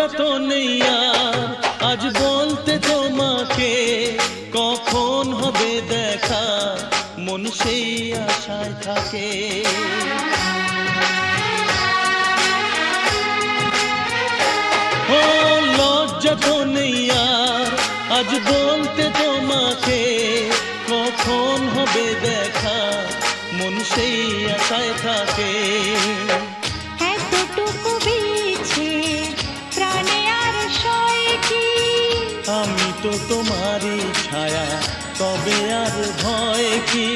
লজ্জা তো নেই আর আজ বলতে তোমাকে, কখন হবে দেখা মন সেই আশায় থাকে। ও লজ্জা তো নেই আর আজ বলতে তোমাকে, কখন হবে দেখা মন সেই আশায় থাকে। এতটুকু বিছে প্রাণে আর সয় কি, আমি তো তোমারই ছায়া, তবে আর ভয় কি।